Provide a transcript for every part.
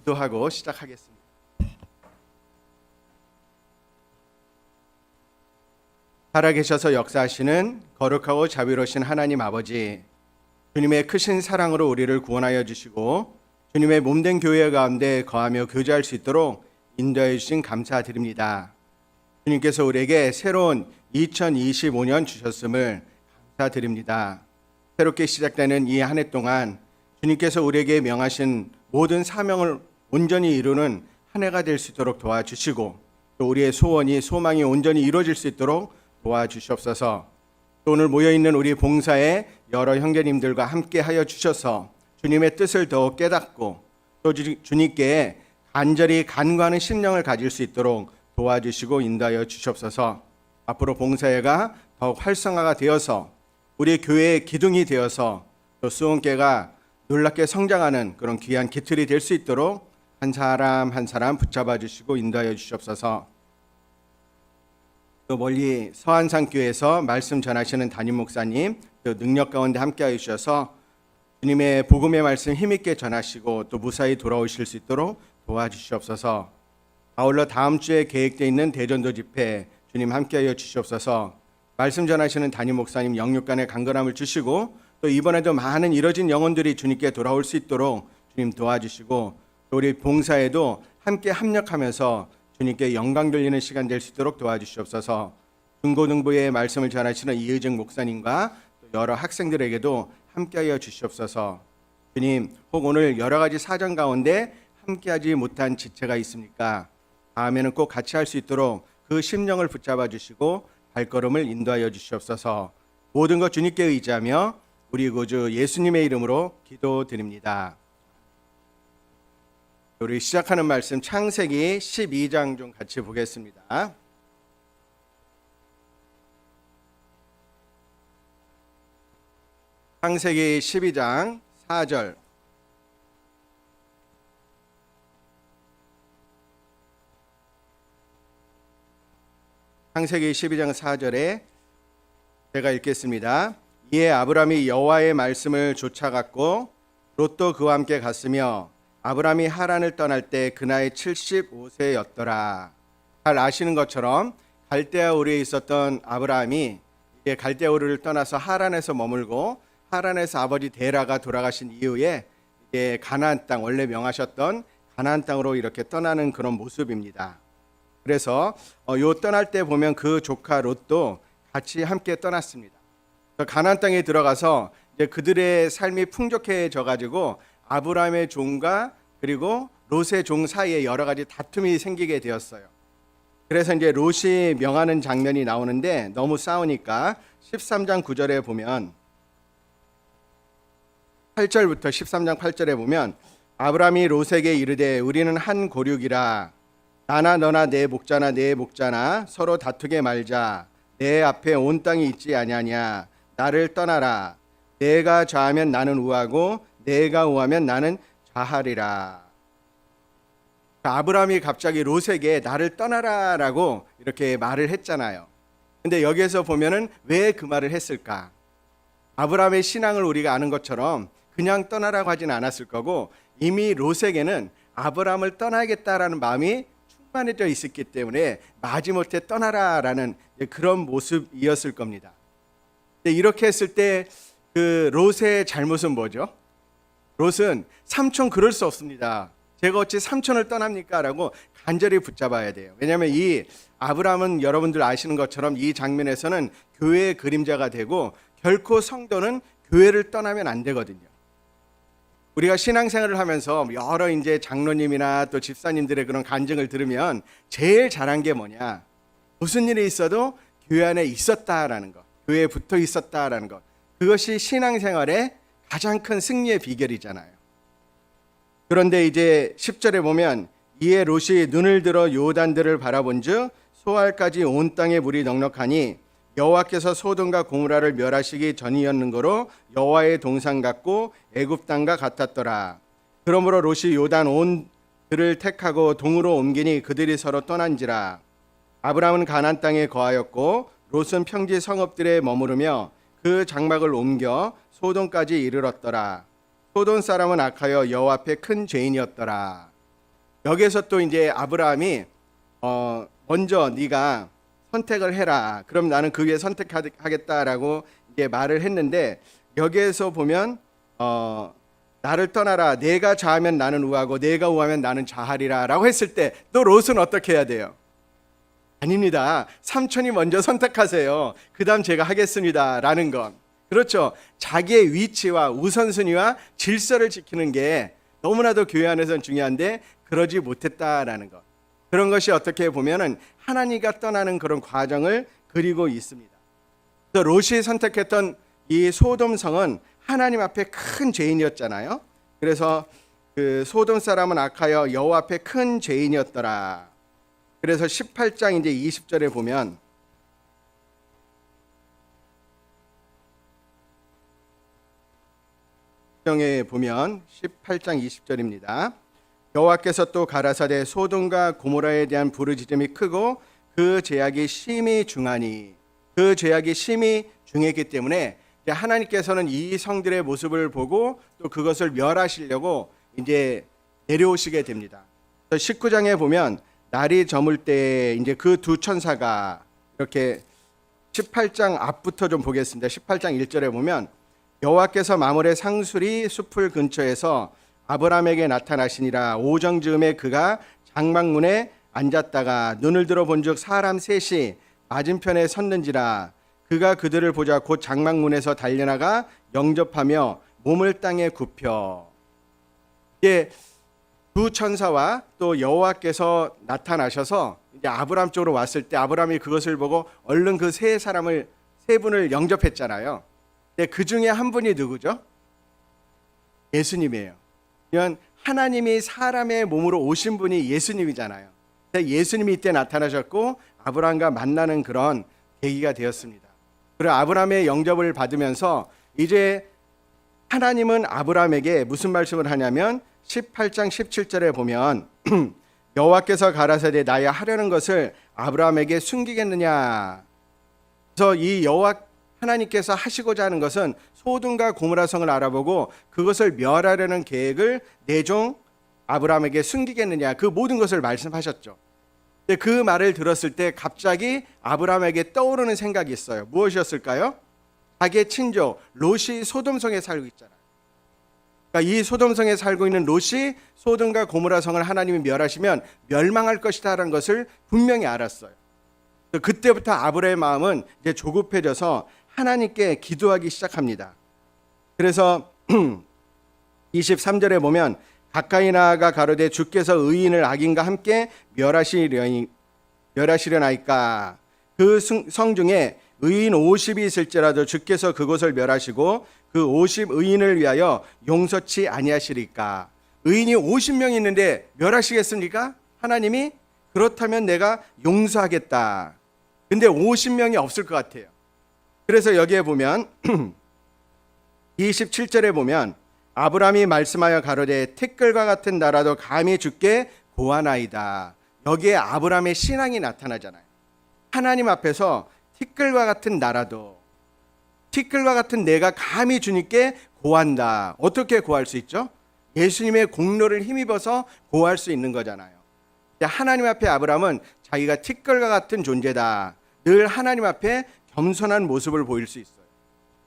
기도하고 시작하겠습니다. 살아계셔서 역사하시는 거룩하고 자비로우신 하나님 아버지, 주님의 크신 사랑으로 우리를 구원하여 주시고 주님의 몸된 교회 가운데 거하며 교제할 수 있도록 인도해 주신 감사드립니다. 주님께서 우리에게 새로운 2025년 주셨음을 감사드립니다. 새롭게 시작되는 이 한 해 동안 주님께서 우리에게 명하신 모든 사명을 온전히 이루는 한 해가 될 수 있도록 도와주시고 또 우리의 소원이 소망이 온전히 이루어질 수 있도록 도와주시옵소서. 또 오늘 모여있는 우리 봉사의 여러 형제님들과 함께 하여 주셔서 주님의 뜻을 더욱 깨닫고 또 주님께 간절히 간구하는 심령을 가질 수 있도록 도와주시고 인도하여 주시옵소서. 앞으로 봉사회가 더욱 활성화가 되어서 우리 교회의 기둥이 되어서 또 수원교회가 놀랍게 성장하는 그런 귀한 기틀이 될 수 있도록 한 사람 한 사람 붙잡아 주시고 인도하여 주시옵소서. 또 멀리 서안산교회에서 말씀 전하시는 담임 목사님 또 능력 가운데 함께하여 주셔서 주님의 복음의 말씀 힘있게 전하시고 또 무사히 돌아오실 수 있도록 도와주시옵소서. 아울러 다음 주에 계획되어 있는 대전도 집회 주님 함께하여 주시옵소서. 말씀 전하시는 담임 목사님 영육간의 강건함을 주시고 또 이번에도 많은 이뤄진 영혼들이 주님께 돌아올 수 있도록 주님 도와주시고 또 우리 봉사에도 함께 합력하면서 주님께 영광 돌리는 시간 될 수 있도록 도와주시옵소서. 중고등부의 말씀을 전하시는 이의정 목사님과 또 여러 학생들에게도 함께하여 주시옵소서. 주님, 혹 오늘 여러 가지 사정 가운데 함께하지 못한 지체가 있습니까? 다음에는 꼭 같이 할 수 있도록 그 심령을 붙잡아 주시고 발걸음을 인도하여 주시옵소서. 모든 것 주님께 의지하며 우리 구주 예수님의 이름으로 기도드립니다. 우리 시작하는 말씀 창세기 12장 좀 같이 보겠습니다. 창세기 12장 4절. 창세기 12장 4절에 제가 읽겠습니다. 이에 아브람이 여호와의 말씀을 쫓아갔고 롯도 그와 함께 갔으며 아브람이 하란을 떠날 때 그 나이 75세였더라. 잘 아시는 것처럼 갈대아 우르에 있었던 아브라함이 이제 갈대아 우르를 떠나서 하란에서 머물고 하란에서 아버지 데라가 돌아가신 이후에 이제 가나안 땅, 원래 명하셨던 가나안 땅으로 이렇게 떠나는 그런 모습입니다. 그래서 요 떠날 때 보면 그 조카 롯도 같이 함께 떠났습니다. 가나안 땅에 들어가서 이제 그들의 삶이 풍족해져 가지고 아브라함의 종과 그리고 롯의 종 사이에 여러 가지 다툼이 생기게 되었어요. 그래서 이제 롯이 명하는 장면이 나오는데 너무 싸우니까 13장 9절에 보면 8절부터 13장 8절에 보면 아브라함이 롯에게 이르되 우리는 한 고륙이라 나나 너나 내 목자나 내 목자나 서로 다투게 말자. 내 앞에 온 땅이 있지 아니하냐. 나를 떠나라. 내가 좌하면 나는 우하고 내가 우하면 나는 좌하리라. 아브라함이 갑자기 롯에게 나를 떠나라라고 이렇게 말을 했잖아요. 근데 여기에서 보면은 왜 그 말을 했을까? 아브라함의 신앙을 우리가 아는 것처럼 그냥 떠나라고 하진 않았을 거고 이미 롯에게는 아브라함을 떠나야겠다라는 마음이 충만해져 있었기 때문에 마지못해 떠나라라는 그런 모습이었을 겁니다. 근데 이렇게 했을 때 그 롯의 잘못은 뭐죠? 롯은 삼촌 그럴 수 없습니다. 제가 어찌 삼촌을 떠납니까? 라고 간절히 붙잡아야 돼요. 왜냐하면 이 아브라함은 여러분들 아시는 것처럼 이 장면에서는 교회의 그림자가 되고 결코 성도는 교회를 떠나면 안 되거든요. 우리가 신앙생활을 하면서 여러 이제 장로님이나 또 집사님들의 그런 간증을 들으면 제일 잘한 게 뭐냐? 무슨 일이 있어도 교회 안에 있었다라는 것, 교회에 붙어 있었다라는 것. 그것이 신앙생활의 가장 큰 승리의 비결이잖아요. 그런데 이제 10절에 보면 이에 롯이 눈을 들어 요단들을 바라본즉 소알까지 온 땅에 물이 넉넉하니 여호와께서 소돔과 고모라를 멸하시기 전이었는거로 여호와의 동산 같고 애굽 땅과 같았더라. 그러므로 롯이 요단 온 들을 택하고 동으로 옮기니 그들이 서로 떠난지라. 아브라함은 가나안 땅에 거하였고 롯은 평지 성읍들에 머무르며 그 장막을 옮겨 소돔까지 이르렀더라. 소돔 사람은 악하여 여호와 앞에 큰 죄인이었더라. 여기에서 또 이제 아브라함이 먼저 네가 선택을 해라. 그럼 나는 그 위에 선택하겠다라고 이제 말을 했는데, 여기에서 보면 나를 떠나라. 내가 좌하면 나는 우하고 내가 우하면 나는 좌하리라라고 했을 때 또 롯은 어떻게 해야 돼요? 아닙니다. 삼촌이 먼저 선택하세요. 그다음 제가 하겠습니다라는 건. 그렇죠. 자기의 위치와 우선순위와 질서를 지키는 게 너무나도 교회 안에서는 중요한데 그러지 못했다라는 것. 그런 것이 어떻게 보면은 하나님과 떠나는 그런 과정을 그리고 있습니다. 그래서 롯이 선택했던 이 소돔성은 하나님 앞에 큰 죄인이었잖아요. 그래서 그 소돔 사람은 악하여 여호와 앞에 큰 죄인이었더라. 그래서 18장 이제 20절에 보면 성경에 보면 18장 20절입니다. 여호와께서 또 가라사대 소돔과 고모라에 대한 부르짖음이 크고 그 죄악이 심히 중하니, 그 죄악이 심히 중했기 때문에 하나님께서는 이 성들의 모습을 보고 또 그것을 멸하시려고 이제 내려오시게 됩니다. 19장에 보면 날이 저물 때 이제 그 두 천사가 이렇게 18장 앞부터 좀 보겠습니다. 18장 1절에 보면 여호와께서 마물의 상수리 숲을 근처에서 아브라함에게 나타나시니라. 오정 즈음에 그가 장막문에 앉았다가 눈을 들어 본즉 사람 셋이 맞은편에 섰는지라. 그가 그들을 보자 곧 장막문에서 달려나가 영접하며 몸을 땅에 굽혀. 이게 두 천사와 또 여호와께서 나타나셔서 이제 아브라함 쪽으로 왔을 때 아브라함이 그것을 보고 얼른 그 세 분을 영접했잖아요. 근데 그 중에 한 분이 누구죠? 예수님이에요. 그러니까 하나님이 사람의 몸으로 오신 분이 예수님이잖아요. 예수님이 이때 나타나셨고 아브라함과 만나는 그런 계기가 되었습니다. 그리고 아브라함의 영접을 받으면서 이제 하나님은 아브라함에게 무슨 말씀을 하냐면 18장 17절에 보면 여호와께서 가라사대 나의 하려는 것을 아브라함에게 숨기겠느냐. 그래서 이 여호와 하나님께서 하시고자 하는 것은 소돔과 고모라 성을 알아보고 그것을 멸하려는 계획을 내 종 아브라함에게 숨기겠느냐. 그 모든 것을 말씀하셨죠. 그 말을 들었을 때 갑자기 아브라함에게 떠오르는 생각이 있어요. 무엇이었을까요? 자기의 친족 롯이 소돔성에 살고 있잖아요. 그러니까 이 소돔성에 살고 있는 롯이 소돔과 고모라 성을 하나님이 멸하시면 멸망할 것이다라는 것을 분명히 알았어요. 그때부터 아브라함의 마음은 이제 조급해져서 하나님께 기도하기 시작합니다. 그래서 23절에 보면 가까이 나아가 가로되 주께서 의인을 악인과 함께 멸하시려나이까. 그 성 중에 의인 50이 있을지라도 주께서 그곳을 멸하시고 그 50 의인을 위하여 용서치 아니하시리까. 의인이 50명이 있는데 멸하시겠습니까? 하나님이? 그렇다면 내가 용서하겠다. 근데 50명이 없을 것 같아요. 그래서 여기에 보면 27절에 보면 아브라함이 말씀하여 가로되 티끌과 같은 나라도 감히 주께 고하나이다. 여기에 아브라함의 신앙이 나타나잖아요. 하나님 앞에서 티끌과 같은 나라도, 티끌과 같은 내가 감히 주님께 고한다. 어떻게 고할 수 있죠? 예수님의 공로를 힘입어서 고할 수 있는 거잖아요. 하나님 앞에 아브라함은 자기가 티끌과 같은 존재다. 늘 하나님 앞에 겸손한 모습을 보일 수 있어요.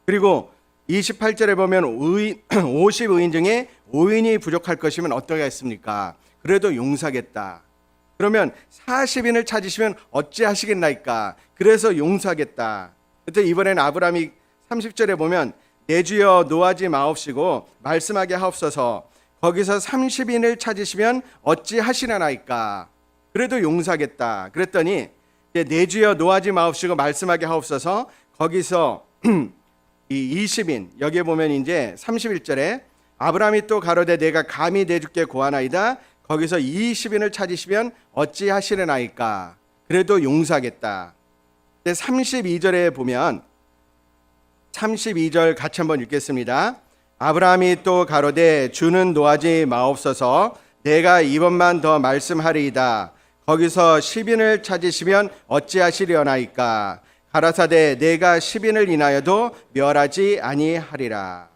그리고 28절에 보면 50 의인 중에 5인이 부족할 것이면 어떻게 했습니까? 그래도 용서하겠다. 그러면 40인을 찾으시면 어찌하시겠나이까? 그래서 용서하겠다. 그때 이번에는 아브라함이 30절에 보면 내 주여 노하지 마옵시고 말씀하게 하옵소서. 거기서 30인을 찾으시면 어찌하시려나이까? 그래도 용서하겠다. 그랬더니 내 주여 노하지 마옵시고 말씀하게 하옵소서. 거기서 이 20인 여기에 보면 이제 31절에 아브라함이 또 가로되 내가 감히 내 주께 고하나이다. 거기서 20인을 찾으시면 어찌하시려나이까? 그래도 용서하겠다. 32절에 보면 32절 같이 한번 읽겠습니다. 아브라함이 또 가로되 주는 노하지 마옵소서. 내가 이번만 더 말씀하리이다. 거기서 10인을 찾으시면 어찌하시려나이까? 가라사대 내가 10인을 인하여도 멸하지 아니하리라.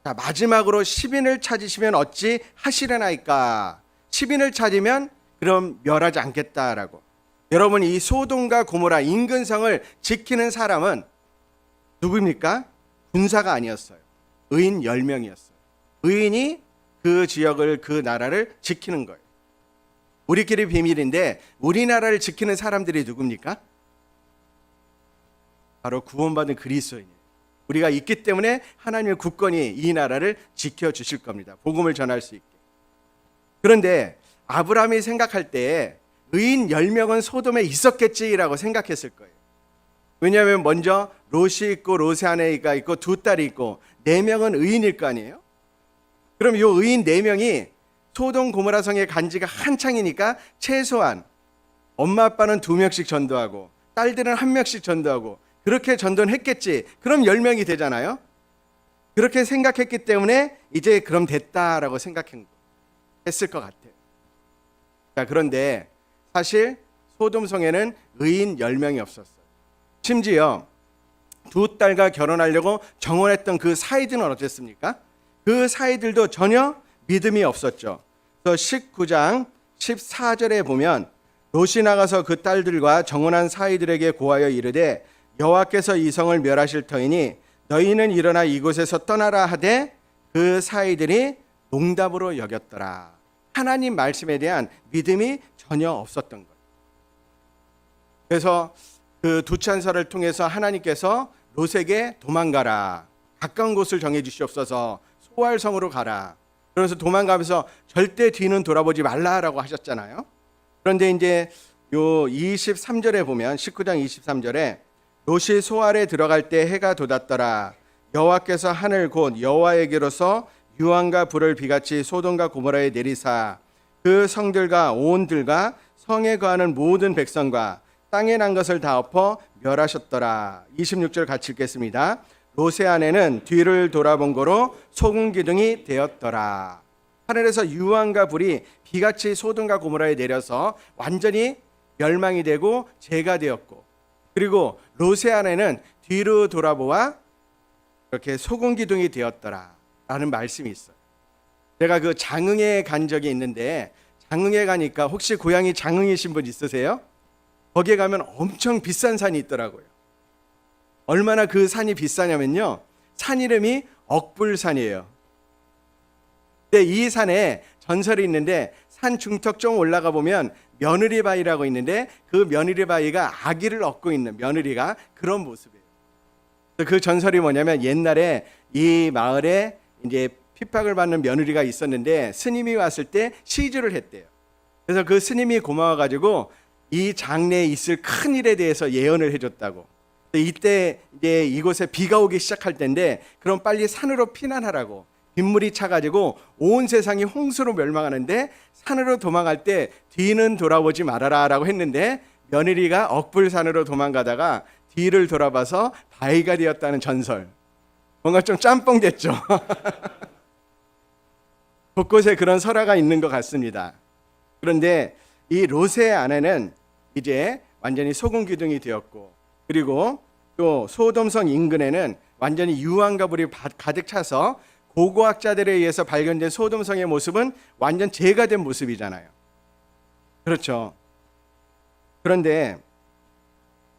자, 마지막으로 10인을 찾으시면 어찌 하시려나이까? 10인을 찾으면 그럼 멸하지 않겠다라고. 여러분, 이 소돔과 고모라 인근성을 지키는 사람은 누구입니까? 군사가 아니었어요. 의인 10명이었어요. 의인이 그 지역을, 그 나라를 지키는 거예요. 우리끼리 비밀인데 우리나라를 지키는 사람들이 누굽니까? 바로 구원받은 그리스도인이에요. 우리가 있기 때문에 하나님의 국권이 이 나라를 지켜주실 겁니다. 복음을 전할 수 있게. 그런데 아브라함이 생각할 때 의인 10명은 소돔에 있었겠지라고 생각했을 거예요. 왜냐하면 먼저 롯이 있고 롯의 아내가 있고 두 딸이 있고 4명은 의인일 거 아니에요. 그럼 이 의인 4명이 소돔 고모라 성에 간 지가 한창이니까 최소한 엄마 아빠는 2명씩 전도하고 딸들은 1명씩 전도하고 그렇게 전도는 했겠지. 그럼 10명이 되잖아요. 그렇게 생각했기 때문에 이제 그럼 됐다라고 생각했을 것 같아요. 자, 그런데 사실 소돔성에는 의인 10명이 없었어요. 심지어 두 딸과 결혼하려고 정원했던 그 사이들은 어땠습니까? 그 사이들도 전혀 믿음이 없었죠. 그래서 19장 14절에 보면 롯이 나가서 그 딸들과 정원한 사이들에게 고하여 이르되 여호와께서 이 성을 멸하실 터이니 너희는 일어나 이곳에서 떠나라 하되 그 사이들이 농담으로 여겼더라. 하나님 말씀에 대한 믿음이 전혀 없었던 거예요. 그래서 그 두찬설을 통해서 하나님께서 롯에게 도망가라. 가까운 곳을 정해 주시옵소서. 소알성으로 가라. 그러면서 도망가면서 절대 뒤는 돌아보지 말라라고 하셨잖아요. 그런데 이제 요 23절에 보면 19장 23절에 롯이 소알에 들어갈 때 해가 돋았더라. 여호와께서 하늘 곧 여호와에게로서 유황과 불을 비같이 소돔과 고모라에 내리사 그 성들과 온 들과 성에 거하는 모든 백성과 땅에 난 것을 다 엎어 멸하셨더라. 26절 같이 읽겠습니다. 롯의 아내는 뒤를 돌아본 거로 소금 기둥이 되었더라. 하늘에서 유황과 불이 비같이 소돔과 고모라에 내려서 완전히 멸망이 되고 재가 되었고, 그리고 롯의 아내는 뒤로 돌아보아 이렇게 소금 기둥이 되었더라 라는 말씀이 있어요. 제가 그 장흥에 간 적이 있는데, 장흥에 가니까 혹시 고향이 장흥이신 분 있으세요? 거기에 가면 엄청 비싼 산이 있더라고요. 얼마나 그 산이 비싸냐면요, 산 이름이 억불산이에요. 근데 이 산에 전설이 있는데, 산 중턱 좀 올라가 보면 며느리 바위라고 있는데, 그 며느리 바위가 아기를 얻고 있는, 며느리가 그런 모습이에요. 그 전설이 뭐냐면, 옛날에 이 마을에 이제 핍박을 받는 며느리가 있었는데 스님이 왔을 때 시주를 했대요. 그래서 그 스님이 고마워가지고 이 장래에 있을 큰 일에 대해서 예언을 해줬다고. 이때 이제 이곳에 비가 오기 시작할 때인데, 그럼 빨리 산으로 피난하라고. 빗물이 차가지고 온 세상이 홍수로 멸망하는데 산으로 도망갈 때 뒤는 돌아보지 말아라라고 했는데, 며느리가 억불산으로 도망가다가 뒤를 돌아봐서 바위가 되었다는 전설. 뭔가 좀 짬뽕 됐죠. 곳곳에 그런 설화가 있는 것 같습니다. 그런데 이 롯의 아내는 이제 완전히 소금 기둥이 되었고, 그리고 또 소돔성 인근에는 완전히 유황과 불이 가득 차서 고고학자들에 의해서 발견된 소돔성의 모습은 완전 재가 된 모습이잖아요. 그렇죠. 그런데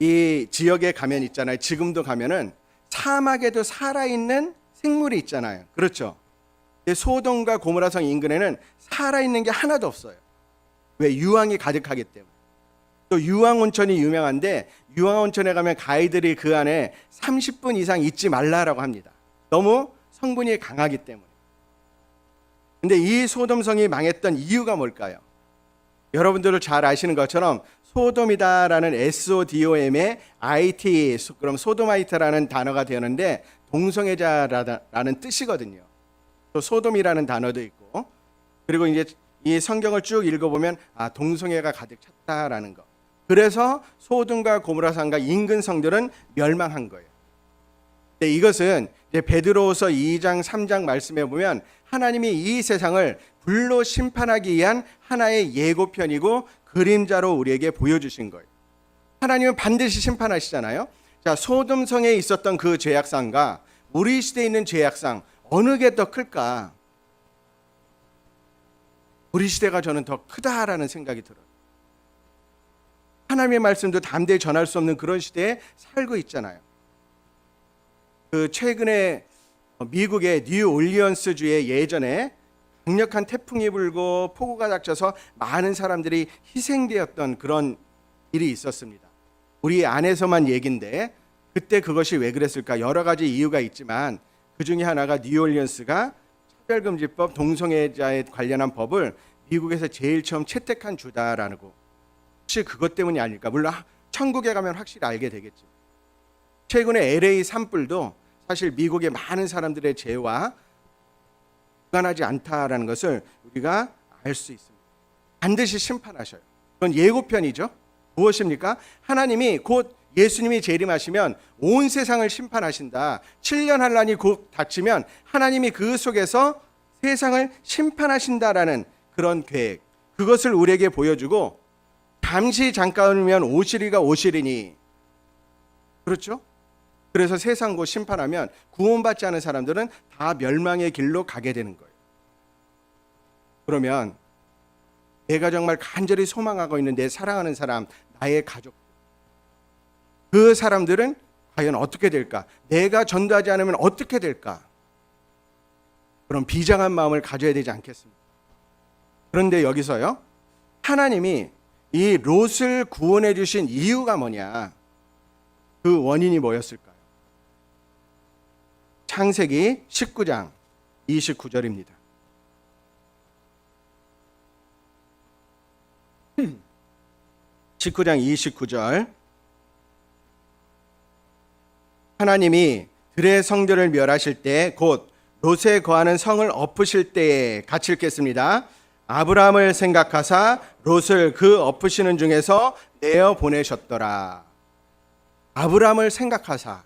이 지역에 가면 있잖아요. 지금도 가면은 사막에도 살아있는 생물이 있잖아요. 그렇죠. 소돔과 고모라성 인근에는 살아있는 게 하나도 없어요. 왜? 유황이 가득하기 때문에. 또 유황온천이 유명한데, 유황온천에 가면 가이들이 그 안에 30분 이상 있지 말라라고 합니다. 너무 성분이 강하기 때문에. 근데 이 소돔성이 망했던 이유가 뭘까요? 여러분들도 잘 아시는 것처럼 소돔이다라는 SODOM의 IT, 그럼 소도마이트라는 단어가 되는데 동성애자라는 뜻이거든요. 또 소돔이라는 단어도 있고, 그리고 이제 이 성경을 쭉 읽어보면 동성애가 가득 찼다라는 거. 그래서 소돔과 고모라산과 인근 성들은 멸망한 거예요. 근데 이것은 이제 베드로후서 2장 3장 말씀에 보면 하나님이 이 세상을 불로 심판하기 위한 하나의 예고편이고 그림자로 우리에게 보여주신 거예요. 하나님은 반드시 심판하시잖아요. 자, 소돔성에 있었던 그 죄악상과 우리 시대에 있는 죄악상, 어느 게 더 클까? 우리 시대가 저는 더 크다라는 생각이 들어요. 하나님의 말씀도 담대히 전할 수 없는 그런 시대에 살고 있잖아요. 그 최근에 미국의 뉴올리언스 주에 예전에 강력한 태풍이 불고 폭우가 닥쳐서 많은 사람들이 희생되었던 그런 일이 있었습니다. 우리 안에서만 얘긴데 그때 그것이 왜 그랬을까? 여러 가지 이유가 있지만 그 중에 하나가 뉴올리언스가 차별금지법, 동성애자에 관련한 법을 미국에서 제일 처음 채택한 주다라고. 혹시 그것 때문이 아닐까? 물론 천국에 가면 확실히 알게 되겠죠. 최근에 LA 산불도 사실 미국의 많은 사람들의 죄와 무관하지 않다라는 것을 우리가 알 수 있습니다. 반드시 심판하셔요. 그건 예고편이죠. 무엇입니까? 하나님이 곧 예수님이 재림하시면 온 세상을 심판하신다. 7년 환란이 곧 닥치면 하나님이 그 속에서 세상을 심판하신다라는 그런 계획, 그것을 우리에게 보여주고 잠시 잠깐이면 오시리가 오시리니, 그렇죠? 그래서 세상 곧 심판하면 구원받지 않은 사람들은 다 멸망의 길로 가게 되는 거예요. 그러면 내가 정말 간절히 소망하고 있는 내 사랑하는 사람, 나의 가족, 그 사람들은 과연 어떻게 될까? 내가 전도하지 않으면 어떻게 될까? 그런 비장한 마음을 가져야 되지 않겠습니까? 그런데 여기서요, 하나님이 이 롯을 구원해 주신 이유가 뭐냐? 그 원인이 뭐였을까요? 창세기 19장 29절입니다. (19장 29절) 하나님이 들의 성들을 멸하실 때 곧 롯에 거하는 성을 엎으실 때에 같이 읽겠습니다. 아브라함을 생각하사 롯을 그 엎으시는 중에서 내어 보내셨더라. 아브라함을 생각하사,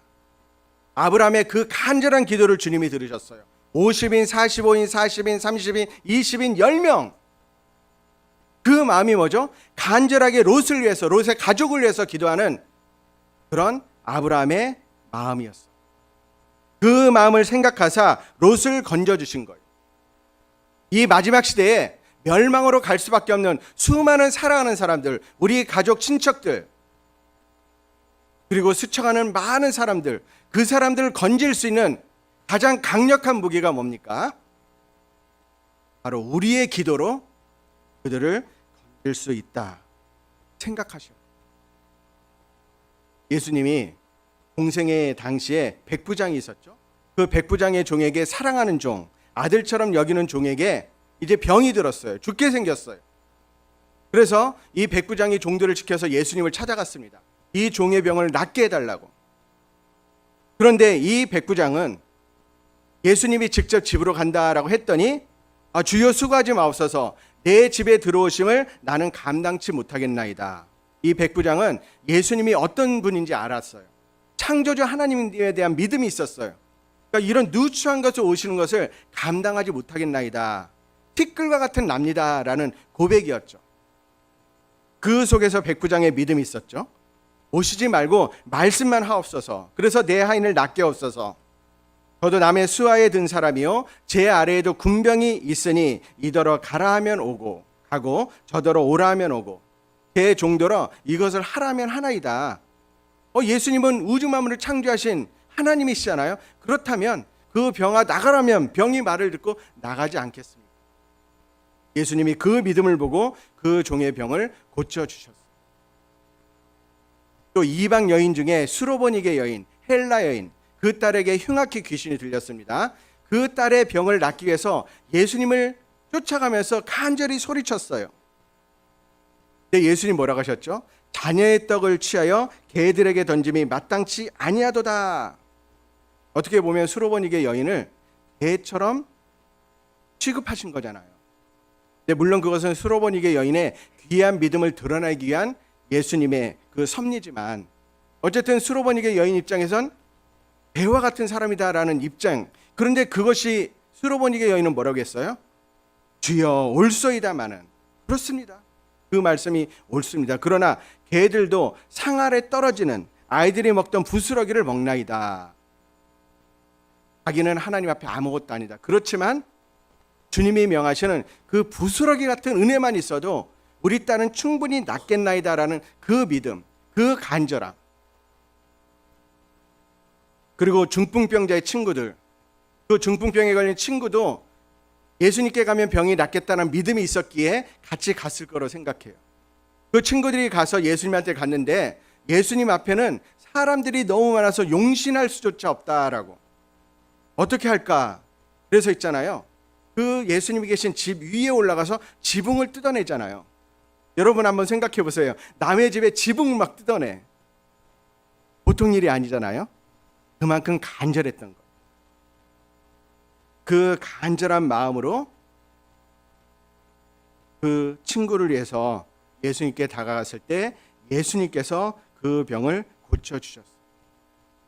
아브라함의 그 간절한 기도를 주님이 들으셨어요. 50인, 45인, 40인, 30인, 20인, 10명. 그 마음이 뭐죠? 간절하게 롯을 위해서, 롯의 가족을 위해서 기도하는 그런 아브라함의 마음이었어요. 그 마음을 생각하사 롯을 건져주신 거예요. 이 마지막 시대에 멸망으로 갈 수밖에 없는 수많은 사랑하는 사람들, 우리 가족, 친척들, 그리고 스쳐가는 많은 사람들, 그 사람들을 건질 수 있는 가장 강력한 무기가 뭡니까? 바로 우리의 기도로 그들을 건질 수 있다 생각하셔. 예수님이 공생애 당시에 백부장이 있었죠. 그 백부장의 종에게 사랑하는 종, 아들처럼 여기는 종에게 이제 병이 들었어요. 죽게 생겼어요. 그래서 이 백부장이 종들을 지켜서 예수님을 찾아갔습니다. 이 종의 병을 낫게 해달라고. 그런데 이 백부장은 예수님이 직접 집으로 간다라고 했더니 주여 수고하지 마옵소서, 내 집에 들어오심을 나는 감당치 못하겠나이다. 이 백부장은 예수님이 어떤 분인지 알았어요. 창조주 하나님에 대한 믿음이 있었어요. 그러니까 이런 누추한 것을 오시는 것을 감당하지 못하겠나이다. 티끌과 같은 납니다라는 고백이었죠. 그 속에서 백부장의 믿음이 있었죠. 오시지 말고 말씀만 하옵소서. 그래서 내 하인을 낫게 하옵소서. 저도 남의 수하에 든 사람이요 제 아래에도 군병이 있으니 이더러 가라 하면 오고 가고 저더러 오라 하면 오고 제 종더러 이것을 하라면 하나이다. 예수님은 우주 만물을 창조하신 하나님이시잖아요. 그렇다면 그 병아 나가라면 병이 말을 듣고 나가지 않겠습니까? 예수님이 그 믿음을 보고 그 종의 병을 고쳐주셨어요. 또 이방 여인 중에 수로보니게 여인, 헬라 여인, 그 딸에게 흉악히 귀신이 들렸습니다. 그 딸의 병을 낫기 위해서 예수님을 쫓아가면서 간절히 소리쳤어요. 근데 예수님 뭐라고 하셨죠? 자녀의 떡을 취하여 개들에게 던짐이 마땅치 아니하도다. 어떻게 보면 수로보니게 여인을 개처럼 취급하신 거잖아요. 근데 물론 그것은 수로보니게 여인의 귀한 믿음을 드러내기 위한 예수님의 그 섭리지만 어쨌든 수로보니게 여인 입장에선 배와 같은 사람이다라는 입장. 그런데 그것이 수로보니게 여인은 뭐라고 했어요? 주여 올소이다마는. 그렇습니다. 그 말씀이 옳습니다. 그러나 개들도 상 아래 떨어지는 아이들이 먹던 부스러기를 먹나이다. 자기는 하나님 앞에 아무것도 아니다. 그렇지만 주님이 명하시는 그 부스러기 같은 은혜만 있어도 우리 딸은 충분히 낫겠나이다라는 그 믿음, 그 간절함. 그리고 중풍병자의 친구들, 그 중풍병에 걸린 친구도 예수님께 가면 병이 낫겠다는 믿음이 있었기에 같이 갔을 거로 생각해요. 그 친구들이 가서 예수님한테 갔는데 예수님 앞에는 사람들이 너무 많아서 용신할 수조차 없다라고. 어떻게 할까? 그래서 있잖아요. 그 예수님이 계신 집 위에 올라가서 지붕을 뜯어내잖아요. 여러분 한번 생각해 보세요. 남의 집에 지붕을 막 뜯어내. 보통 일이 아니잖아요. 그만큼 간절했던 것. 그 간절한 마음으로 그 친구를 위해서 예수님께 다가갔을 때 예수님께서 그 병을 고쳐주셨어요.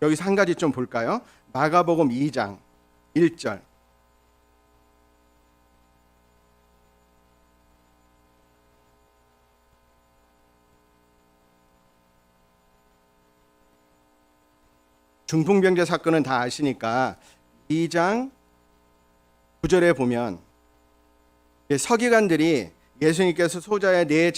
여기서 한 가지 좀 볼까요? 마가복음 2장 1절. 중풍병자 사건은 다 아시니까 2장 9절에 보면 서기관들이 예수님께서 소자의 내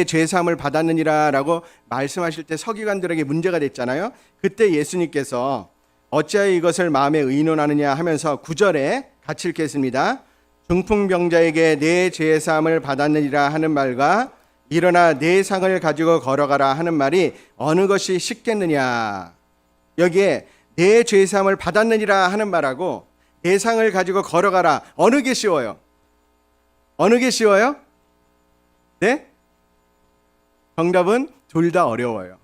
죄사함을 받았느니라라고 말씀하실 때 서기관들에게 문제가 됐잖아요. 그때 예수님께서 어찌하여 이것을 마음에 의논하느냐 하면서 9절에 같이 읽겠습니다. 중풍병자에게 내 죄사함을 받았느니라 하는 말과 일어나 내 상을 가지고 걸어가라 하는 말이 어느 것이 쉽겠느냐. 여기에 내 죄사함을 받았느니라 하는 말하고 내 상을 가지고 걸어가라. 어느 게 쉬워요? 어느 게 쉬워요? 네? 정답은 둘 다 어려워요.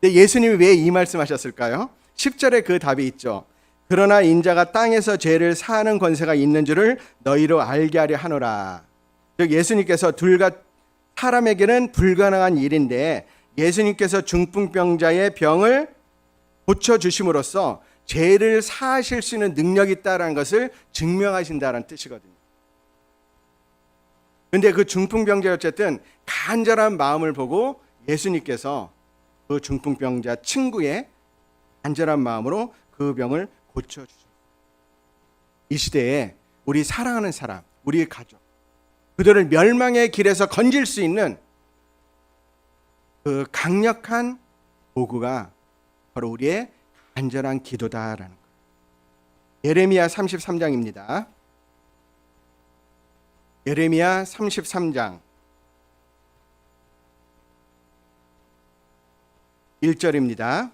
근데 예수님이 왜 이 말씀하셨을까요? 10절에 그 답이 있죠. 그러나 인자가 땅에서 죄를 사하는 권세가 있는 줄을 너희로 알게 하려 하노라. 즉 예수님께서 사람에게는 불가능한 일인데 예수님께서 중풍병자의 병을 고쳐주심으로써 죄를 사하실 수 있는 능력이 있다는 것을 증명하신다는 뜻이거든요. 그런데 그 중풍병자 어쨌든 간절한 마음을 보고 예수님께서 그 중풍병자 친구의 간절한 마음으로 그 병을 고쳐주셨어요. 이 시대에 우리 사랑하는 사람, 우리 가족, 그들을 멸망의 길에서 건질 수 있는 그 강력한 도구가 바로 우리의 간절한 기도다라는 거예요. 예레미야 33장입니다. 예레미야 33장 1절입니다.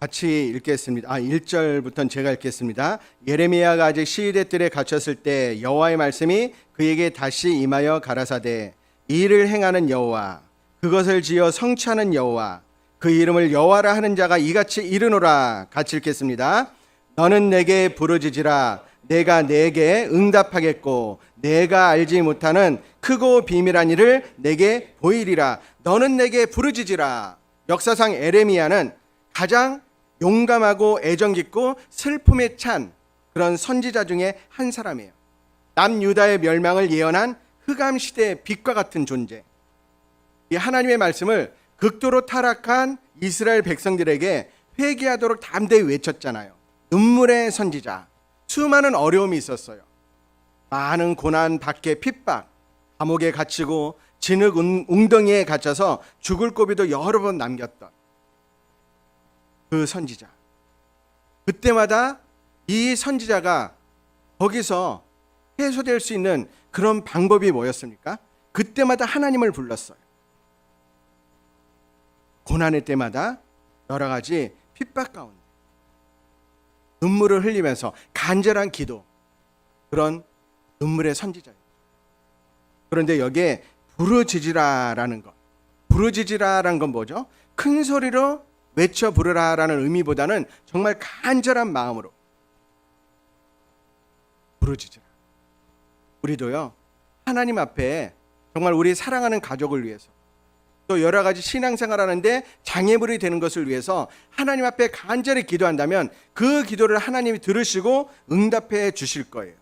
같이 읽겠습니다. 1절부터는 제가 읽겠습니다. 예레미야가 아직 시위대 뜰에 갇혔을 때 여호와의 말씀이 그에게 다시 임하여 가라사대 이 일을 행하는 여호와 그것을 지어 성취하는 여호와 그 이름을 여호와라 하는 자가 이같이 이르노라. 같이 읽겠습니다. 너는 내게 부르짖으라. 내가 내게 응답하겠고 내가 알지 못하는 크고 비밀한 일을 내게 보이리라. 너는 내게 부르짖으라. 역사상 에레미야는 가장 용감하고 애정 깊고 슬픔에 찬 그런 선지자 중에 한 사람이에요. 남유다의 멸망을 예언한 흑암 시대의 빛과 같은 존재. 이 하나님의 말씀을 극도로 타락한 이스라엘 백성들에게 회개하도록 담대히 외쳤잖아요. 눈물의 선지자. 수많은 어려움이 있었어요. 많은 고난, 박해, 핍박, 감옥에 갇히고 진흙 웅덩이에 갇혀서 죽을 고비도 여러 번 남겼던 그 선지자. 그때마다 이 선지자가 거기서 해소될 수 있는 그런 방법이 뭐였습니까? 그때마다 하나님을 불렀어요. 고난의 때마다 여러 가지 핍박 가운데 눈물을 흘리면서 간절한 기도, 그런 눈물의 선지자예요. 그런데 여기에 부르짖으라라는 것, 부르짖으라라는 건 뭐죠? 큰 소리로 외쳐 부르라라는 의미보다는 정말 간절한 마음으로 부르짖으라. 우리도요 하나님 앞에 정말 우리 사랑하는 가족을 위해서, 또 여러 가지 신앙생활하는데 장애물이 되는 것을 위해서 하나님 앞에 간절히 기도한다면 그 기도를 하나님이 들으시고 응답해 주실 거예요.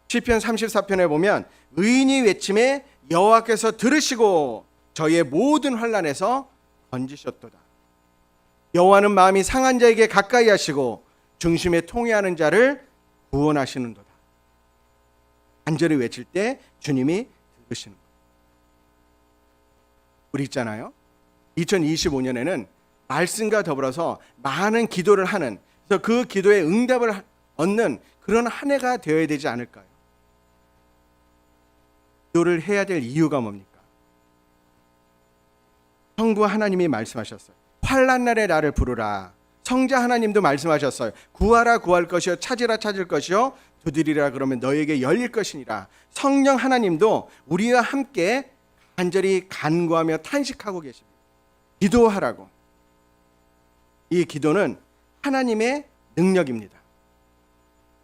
시편 34편에 보면 의인이 외침에 여호와께서 들으시고 저희의 모든 환난에서 건지셨도다. 여호와는 마음이 상한 자에게 가까이 하시고 중심에 통회하는 자를 구원하시는도다. 간절히 외칠 때 주님이 들으시는 거예요. 우리 있잖아요. 2025년에는 말씀과 더불어서 많은 기도를 하는, 그래서 그 기도에 응답을 얻는 그런 한 해가 되어야 되지 않을까요? 기도를 해야 될 이유가 뭡니까? 성부 하나님이 말씀하셨어요. 환난 날에 나를 부르라. 성자 하나님도 말씀하셨어요. 구하라 구할 것이요 찾으라 찾을 것이요 두드리라 그러면 너에게 열릴 것이니라. 성령 하나님도 우리와 함께 간절히 간구하며 탄식하고 계십니다. 기도하라고. 이 기도는 하나님의 능력입니다.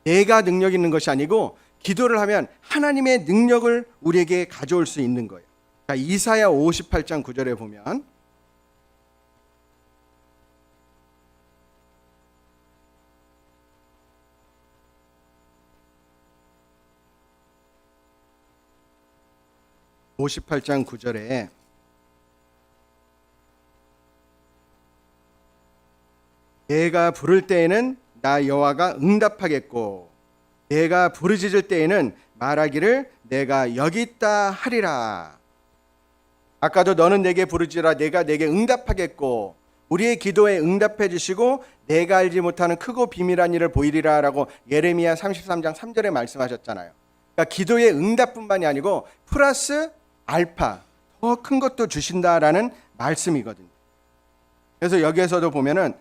내가 능력 있는 것이 아니고 기도를 하면 하나님의 능력을 우리에게 가져올 수 있는 거예요. 자, 이사야 58장 9절에 보면 내가 부를 때에는 나 여호와가 응답하겠고 내가 부르짖을 때에는 말하기를 내가 여기 있다 하리라. 아까도 너는 내게 부르짖으라 내가 내게 응답하겠고 우리의 기도에 응답해 주시고 내가 알지 못하는 크고 비밀한 일을 보이리라 라고 예레미야 33장 3절에 말씀하셨잖아요. 그러니까 기도의 응답뿐만이 아니고 플러스 알파 더 큰 것도 주신다라는 말씀이거든요. 그래서 여기에서도 보면은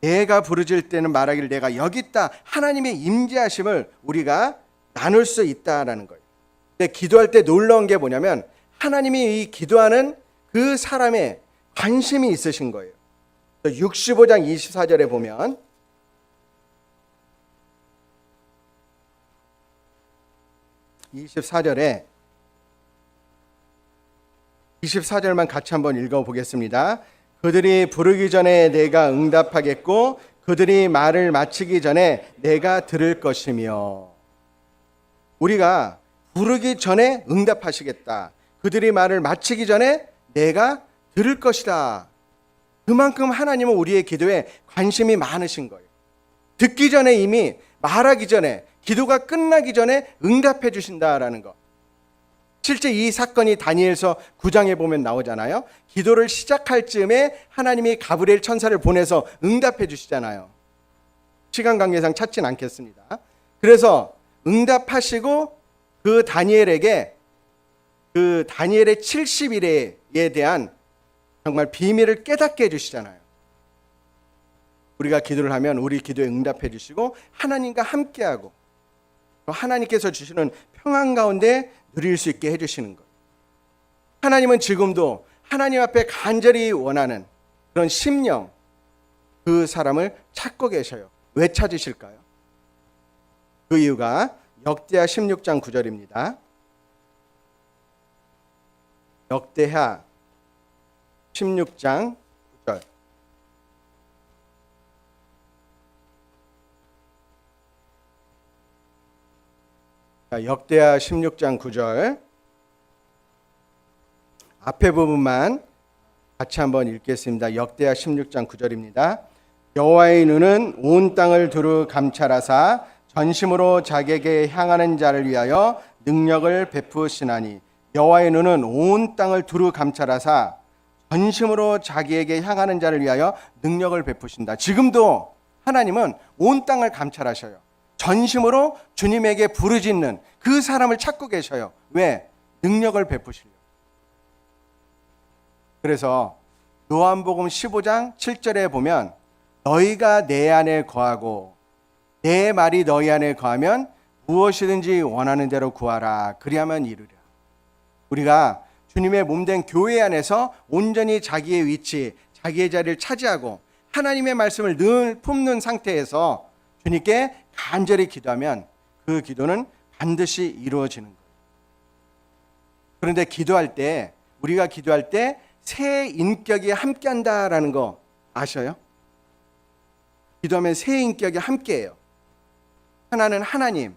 내가 부르짖을 때는 말하기를 내가 여기 있다. 하나님의 임재하심을 우리가 나눌 수 있다라는 거예요. 근데 기도할 때 놀라운 게 뭐냐면 하나님이 이 기도하는 그 사람의 관심이 있으신 거예요. 65장 24절에 보면 (24절에) 24절만 같이 한번 읽어보겠습니다. 그들이 부르기 전에 내가 응답하겠고 그들이 말을 마치기 전에 내가 들을 것이며. 우리가 부르기 전에 응답하시겠다. 그들이 말을 마치기 전에 내가 들을 것이다. 그만큼 하나님은 우리의 기도에 관심이 많으신 거예요. 듣기 전에 이미 말하기 전에 기도가 끝나기 전에 응답해 주신다라는 거. 실제 이 사건이 다니엘서 9장에 보면 나오잖아요. 기도를 시작할 즈음에 하나님이 가브리엘 천사를 보내서 응답해 주시잖아요. 시간 관계상 찾진 않겠습니다. 그래서 응답하시고 그 다니엘에게 그 다니엘의 70일에 대한 정말 비밀을 깨닫게 해주시잖아요. 우리가 기도를 하면 우리 기도에 응답해 주시고 하나님과 함께하고 하나님께서 주시는 평안 가운데 누릴 수 있게 해주시는 것. 하나님은 지금도 하나님 앞에 간절히 원하는 그런 심령, 그 사람을 찾고 계셔요. 왜 찾으실까요? 그 이유가 역대하 16장 9절입니다. 역대하 16장 9절. 역대하 16장 9절 앞에 부분만 같이 한번 읽겠습니다. 역대하 16장 9절입니다. 여호와의 눈은 온 땅을 두루 감찰하사 전심으로 자기에게 향하는 자를 위하여 능력을 베푸시나니. 여호와의 눈은 온 땅을 두루 감찰하사 전심으로 자기에게 향하는 자를 위하여 능력을 베푸신다. 지금도 하나님은 온 땅을 감찰하셔요. 전심으로 주님에게 부르짖는 그 사람을 찾고 계셔요. 왜? 능력을 베푸시려고. 그래서 요한복음 15장 7절에 보면 너희가 내 안에 거하고 내 말이 너희 안에 거하면 무엇이든지 원하는 대로 구하라. 그리하면 이루리라. 우리가 주님의 몸된 교회 안에서 온전히 자기의 위치, 자기의 자리를 차지하고 하나님의 말씀을 늘 품는 상태에서 주님께 간절히 기도하면 그 기도는 반드시 이루어지는 거예요. 그런데 기도할 때 우리가 기도할 때 세 인격이 함께한다라는 거 아셔요? 기도하면 세 인격이 함께해요. 하나는 하나님,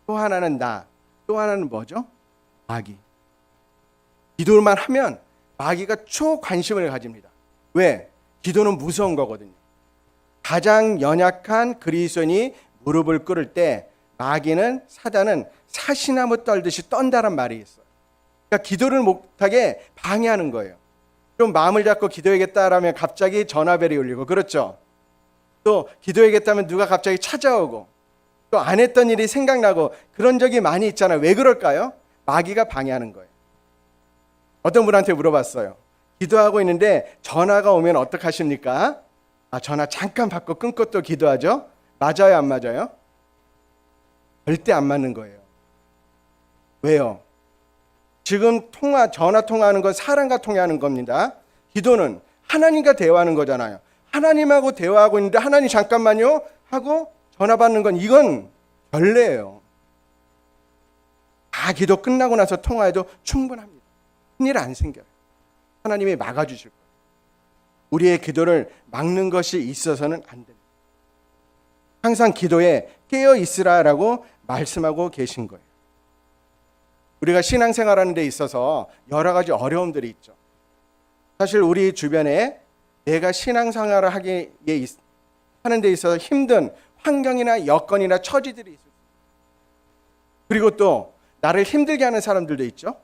또 하나는 나, 또 하나는 뭐죠? 마귀. 기도만 하면 마귀가 초관심을 가집니다. 왜? 기도는 무서운 거거든요. 가장 연약한 그리스도인이 무릎을 꿇을 때 마귀는, 사단은 사시나무 떨듯이 떤다란 말이 있어요. 그러니까 기도를 못하게 방해하는 거예요. 좀 마음을 잡고 기도해야겠다라면 갑자기 전화벨이 울리고, 그렇죠? 또 기도해야겠다면 누가 갑자기 찾아오고, 또 안 했던 일이 생각나고, 그런 적이 많이 있잖아요. 왜 그럴까요? 마귀가 방해하는 거예요. 어떤 분한테 물어봤어요. 기도하고 있는데 전화가 오면 어떡하십니까? 전화 잠깐 받고 끊고 또 기도하죠? 맞아요, 안 맞아요? 절대 안 맞는 거예요. 왜요? 지금 전화 통화하는 건 사람과 통화하는 겁니다. 기도는 하나님과 대화하는 거잖아요. 하나님하고 대화하고 있는데 하나님 잠깐만요 하고 전화 받는 건, 이건 별례예요. 다 기도 끝나고 나서 통화해도 충분합니다. 큰일 안 생겨요. 하나님이 막아주실 거예요. 우리의 기도를 막는 것이 있어서는 안 됩니다. 항상 기도에 깨어 있으라라고 말씀하고 계신 거예요. 우리가 신앙생활하는 데 있어서 여러 가지 어려움들이 있죠. 사실 우리 주변에 내가 신앙생활을 하는 데 있어서 힘든 환경이나 여건이나 처지들이 있어요. 그리고 또 나를 힘들게 하는 사람들도 있죠.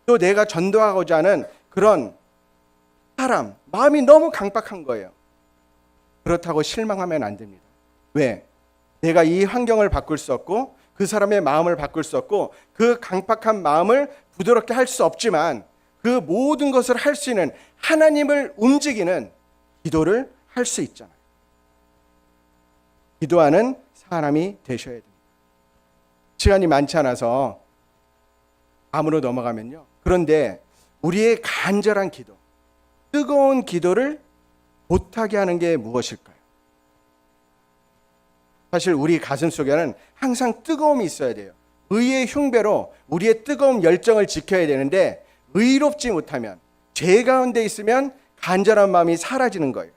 또 내가 전도하고자 하는 그런 사람, 마음이 너무 강박한 거예요. 그렇다고 실망하면 안 됩니다. 왜? 내가 이 환경을 바꿀 수 없고 그 사람의 마음을 바꿀 수 없고 그 강박한 마음을 부드럽게 할 수 없지만, 그 모든 것을 할 수 있는 하나님을 움직이는 기도를 할 수 있잖아요. 기도하는 사람이 되셔야 됩니다. 시간이 많지 않아서 다음으로 넘어가면요. 그런데 우리의 간절한 기도, 뜨거운 기도를 못하게 하는 게 무엇일까요? 사실 우리 가슴 속에는 항상 뜨거움이 있어야 돼요. 의의 흉배로 우리의 뜨거운 열정을 지켜야 되는데, 의롭지 못하면, 죄 가운데 있으면 간절한 마음이 사라지는 거예요.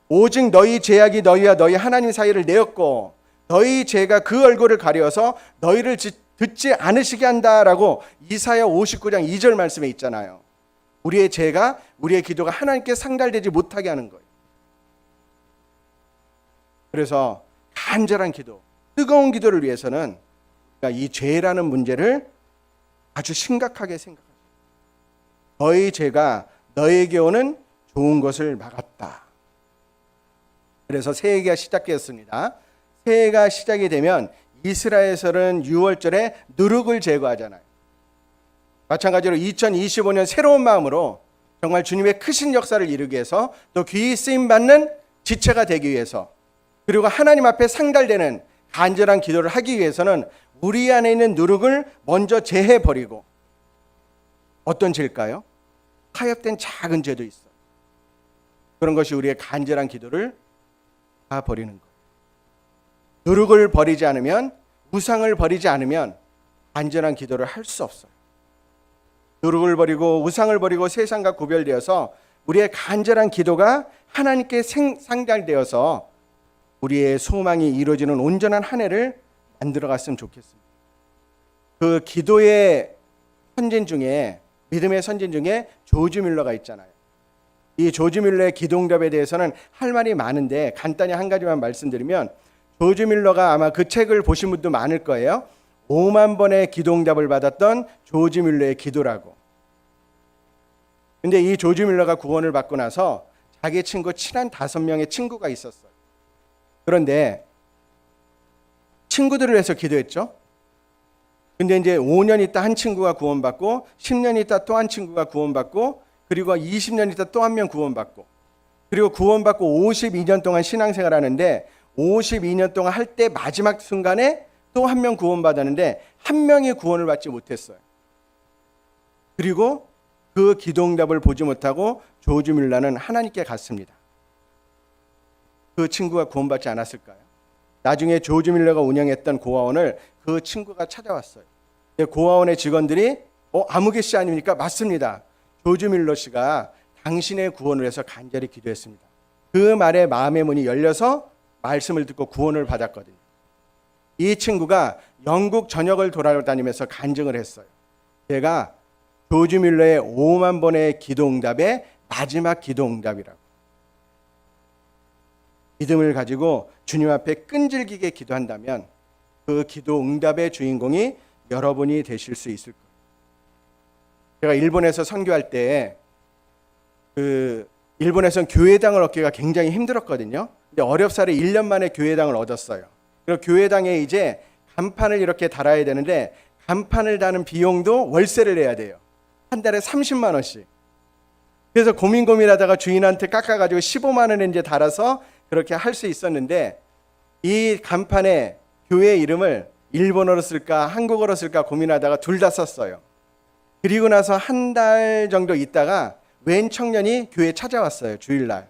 오직 너희 죄악이 너희와 너희 하나님 사이를 내었고 너희 죄가 그 얼굴을 가려서 너희를 듣지 않으시게 한다라고 이사야 59장 2절 말씀에 있잖아요. 우리의 죄가, 우리의 기도가 하나님께 상달되지 못하게 하는 거예요. 그래서 간절한 기도, 뜨거운 기도를 위해서는 이 죄라는 문제를 아주 심각하게 생각하죠. 너희 죄가 너에게 오는 좋은 것을 막았다. 그래서 새해가 시작되었습니다. 새해가 시작이 되면 이스라엘에서는 6월절에 누룩을 제거하잖아요. 마찬가지로 2025년 새로운 마음으로 정말 주님의 크신 역사를 이루기 위해서, 또 귀히 쓰임받는 지체가 되기 위해서, 그리고 하나님 앞에 상달되는 간절한 기도를 하기 위해서는 우리 안에 있는 누룩을 먼저 제해버리고, 어떤 죄일까요? 타협된 작은 죄도 있어요. 그런 것이 우리의 간절한 기도를 다 버리는 거예요. 누룩을 버리지 않으면, 우상을 버리지 않으면 간절한 기도를 할 수 없어요. 누룩을 버리고 우상을 버리고 세상과 구별되어서 우리의 간절한 기도가 하나님께 상달되어서 우리의 소망이 이루어지는 온전한 한 해를 만들어갔으면 좋겠습니다. 그 기도의 선진 중에, 믿음의 선진 중에 조지 뮬러가 있잖아요. 이 조지 뮬러의 기도응답에 대해서는 할 말이 많은데 간단히 한 가지만 말씀드리면, 조지 뮬러가 아마 그 책을 보신 분도 많을 거예요. 5만 번의 기도응답을 받았던 조지 뮬러의 기도라고. 근데 이 조지 뮬러가 구원을 받고 나서 자기 친구, 친한 5명의 친구가 있었어요. 그런데 친구들을 위해서 기도했죠. 근데 이제 5년 있다 한 친구가 구원받고, 10년 있다 또 한 친구가 구원받고, 그리고 20년 있다 또 한 명 구원받고, 그리고 구원받고 52년 동안 신앙생활 하는데, 52년 동안 할 때 마지막 순간에 또 한 명 구원받았는데 한 명이 구원을 받지 못했어요. 그리고 그 기도응답을 보지 못하고 조지 뮬러는 하나님께 갔습니다. 그 친구가 구원받지 않았을까요? 나중에 조지 뮬러가 운영했던 고아원을 그 친구가 찾아왔어요. 고아원의 직원들이 아무개 씨 아닙니까? 맞습니다. 조지 밀러 씨가 당신의 구원을 위해서 간절히 기도했습니다. 그 말에 마음의 문이 열려서 말씀을 듣고 구원을 받았거든요. 이 친구가 영국 전역을 돌아다니면서 간증을 했어요. 제가 조지 밀러의 5만 번의 기도 응답의 마지막 기도 응답이라고. 믿음을 가지고 주님 앞에 끈질기게 기도한다면 그 기도 응답의 주인공이 여러분이 되실 수 있을 거예요. 제가 일본에서 선교할 때 일본에서는 교회당을 얻기가 굉장히 힘들었거든요. 근데 어렵사리 1년 만에 교회당을 얻었어요. 그리고 교회당에 이제 간판을 이렇게 달아야 되는데 간판을 다는 비용도 월세를 내야 돼요. 한 달에 30만 원씩. 그래서 고민하다가 주인한테 깎아가지고 15만 원에 이제 달아서 그렇게 할 수 있었는데 이 간판에 교회 이름을 일본어로 쓸까 한국어로 쓸까 고민하다가 둘 다 썼어요. 그리고 나서 한 달 정도 있다가 웬 청년이 교회에 찾아왔어요. 주일날.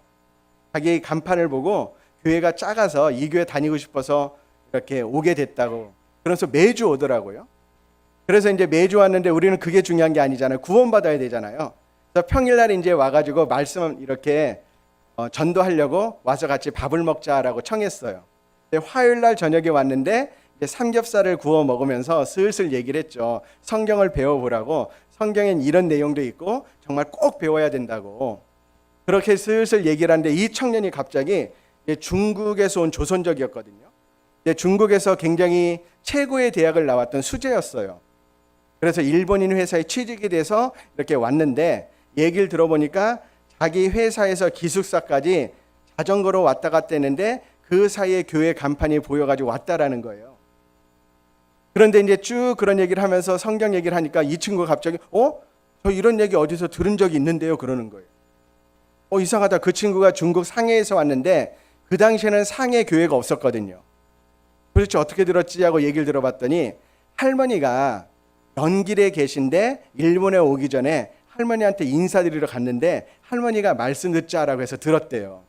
자기 간판을 보고 교회가 작아서 이 교회 다니고 싶어서 이렇게 오게 됐다고. 그래서 매주 오더라고요. 그래서 이제 매주 왔는데 우리는 그게 중요한 게 아니잖아요. 구원받아야 되잖아요. 그래서 평일날 이제 와가지고 말씀 이렇게 전도하려고 와서 같이 밥을 먹자라고 청했어요. 근데 화요일날 저녁에 왔는데 이제 삼겹살을 구워 먹으면서 슬슬 얘기를 했죠. 성경을 배워보라고. 성경엔 이런 내용도 있고 정말 꼭 배워야 된다고. 그렇게 슬슬 얘기를 하는데 이 청년이 갑자기 중국에서 온 조선족이었거든요. 중국에서 굉장히 최고의 대학을 나왔던 수재였어요. 그래서 일본인 회사에 취직이 돼서 이렇게 왔는데 얘기를 들어보니까 자기 회사에서 기숙사까지 자전거로 왔다 갔다 했는데 그 사이에 교회 간판이 보여가지고 왔다라는 거예요. 그런데 이제 쭉 그런 얘기를 하면서 성경 얘기를 하니까 이 친구가 갑자기 저 이런 얘기 어디서 들은 적이 있는데요 그러는 거예요. 이상하다. 그 친구가 중국 상해에서 왔는데 그 당시에는 상해 교회가 없었거든요. 그렇지 어떻게 들었지 하고 얘기를 들어봤더니 할머니가 연길에 계신데 일본에 오기 전에 할머니한테 인사드리러 갔는데 할머니가 말씀 듣자라고 해서 들었대요.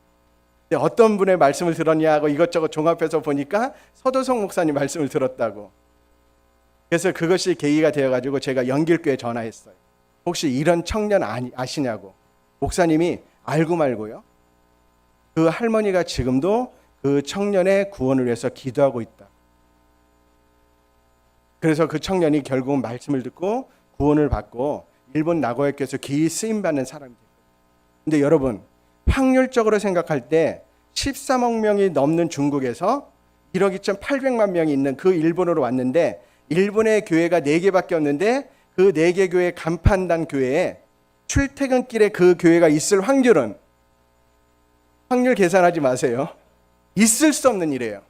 근데 어떤 분의 말씀을 들었냐 하고 이것저것 종합해서 보니까 서도성 목사님 말씀을 들었다고. 그래서 그것이 계기가 되어가지고 제가 연길교회 전화했어요. 혹시 이런 청년 아시냐고. 목사님이 알고 말고요. 그 할머니가 지금도 그 청년의 구원을 위해서 기도하고 있다. 그래서 그 청년이 결국 말씀을 듣고 구원을 받고 일본 나고야교에서 기이 쓰임받는 사람이 됐어요. 근데 여러분 확률적으로 생각할 때 13억 명이 넘는 중국에서 1억 2,800만 명이 있는 그 일본으로 왔는데 일본의 교회가 4개밖에 없는데 그 4개 교회 간판단 교회에 출퇴근길에 그 교회가 있을 확률은 확률 계산하지 마세요. 있을 수 없는 일이에요.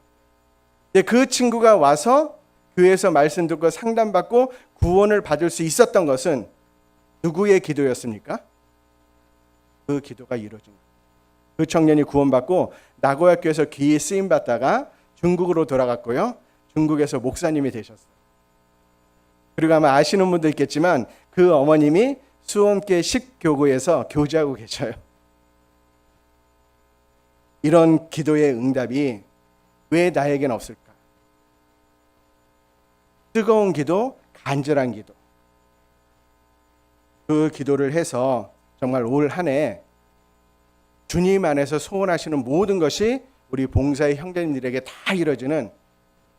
그 친구가 와서 교회에서 말씀 듣고 상담받고 구원을 받을 수 있었던 것은 누구의 기도였습니까? 그 기도가 이루어진 거예요. 그 청년이 구원받고 나고야교에서 귀에 쓰임받다가 중국으로 돌아갔고요. 중국에서 목사님이 되셨어요. 그리고 아마 아시는 분도 있겠지만 그 어머님이 수원계 식교구에서 교제하고 계셔요. 이런 기도의 응답이 왜 나에겐 없을까? 뜨거운 기도, 간절한 기도. 그 기도를 해서 정말 올 한 해 주님 안에서 소원하시는 모든 것이 우리 봉사의 형제님들에게 다 이루어지는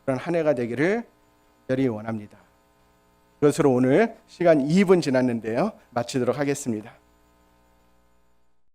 그런 한 해가 되기를 특별히 원합니다. 그것으로 오늘 시간 2분 지났는데요. 마치도록 하겠습니다.